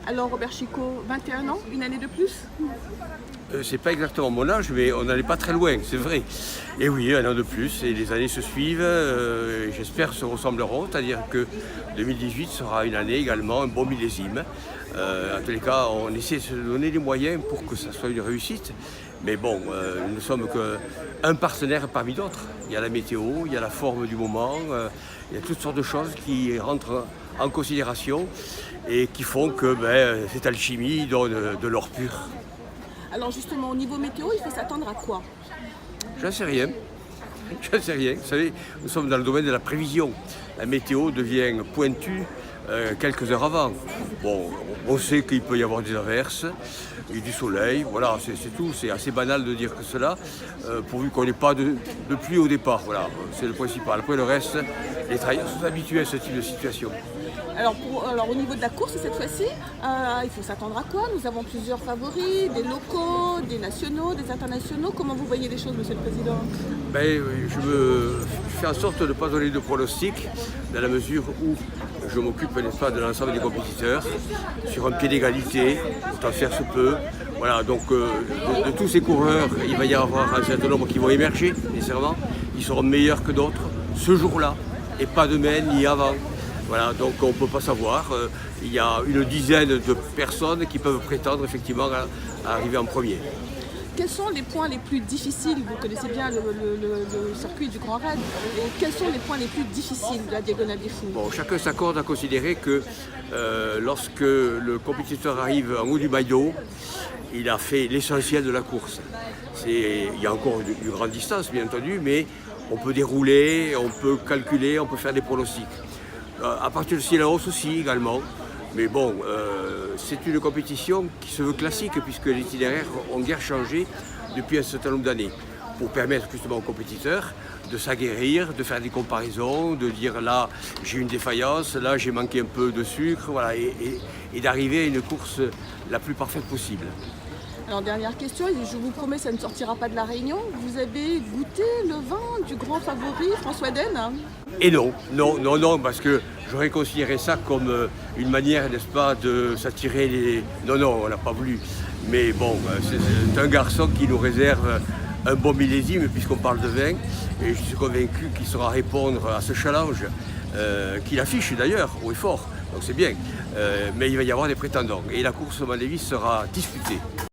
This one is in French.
Alors Robert Chicot, 21 ans, une année de plus? C'est pas exactement mon âge, mais on n'allait pas très loin, c'est vrai. Et oui, un an de plus, et les années se suivent, j'espère se ressembleront, c'est-à-dire que 2018 sera une année également, un bon millésime. En tous les cas, on essaie de se donner les moyens pour que ça soit une réussite. Mais bon, nous ne sommes qu'un partenaire parmi d'autres. Il y a la météo, il y a la forme du moment, il y a toutes sortes de choses qui rentrent en considération et qui font que cette alchimie donne de l'or pur. Alors justement, au niveau météo, il faut s'attendre à quoi? J'en sais rien. J'en sais rien. Vous savez, nous sommes dans le domaine de la prévision. La météo devient pointue quelques heures avant. Bon, on sait qu'il peut y avoir des averses et du soleil. Voilà, c'est tout. C'est assez banal de dire que cela, pourvu qu'on n'ait pas de pluie au départ. Voilà, c'est le principal. Après le reste, les travailleurs sont habitués à ce type de situation. Alors au niveau de la course cette fois-ci, il faut s'attendre à quoi? Nous avons plusieurs favoris, des locaux, des nationaux, des internationaux. Comment vous voyez les choses, Monsieur le Président? Je fais en sorte de ne pas donner de pronostic, dans la mesure où je m'occupe, n'est-ce pas, de l'ensemble des compétiteurs, sur un pied d'égalité, autant faire se peut. Voilà, donc de tous ces coureurs, il va y avoir un certain nombre qui vont émerger, nécessairement. Ils seront meilleurs que d'autres ce jour-là, et pas demain ni avant. Voilà, donc on ne peut pas savoir. Il y a une dizaine de personnes qui peuvent prétendre effectivement à arriver en premier. Quels sont les points les plus difficiles? Vous connaissez bien le circuit du Grand Raid. Et quels sont les points les plus difficiles de la Diagonale des Fous? Bon, chacun s'accorde à considérer que lorsque le compétiteur arrive en haut du maillot, il a fait l'essentiel de la course. Il y a encore une grande distance, bien entendu, mais on peut dérouler, on peut calculer, on peut faire des pronostics. À partir de la hausse aussi également. Mais bon, c'est une compétition qui se veut classique puisque les itinéraires ont guère changé depuis un certain nombre d'années pour permettre justement aux compétiteurs de s'aguerrir, de faire des comparaisons, de dire là j'ai une défaillance, là j'ai manqué un peu de sucre, voilà, et d'arriver à une course la plus parfaite possible. Alors dernière question, je vous promets ça ne sortira pas de la Réunion. Vous avez goûté le vin du grand favori François Den? Et non, parce que j'aurais considéré ça comme une manière, n'est-ce pas, de s'attirer les... Non, on n'a pas voulu. Mais bon, c'est un garçon qui nous réserve un bon millésime puisqu'on parle de vin. Et je suis convaincu qu'il saura répondre à ce challenge qu'il affiche d'ailleurs haut et fort. Donc c'est bien. Mais il va y avoir des prétendants. Et la course, à mon avis, sera disputée.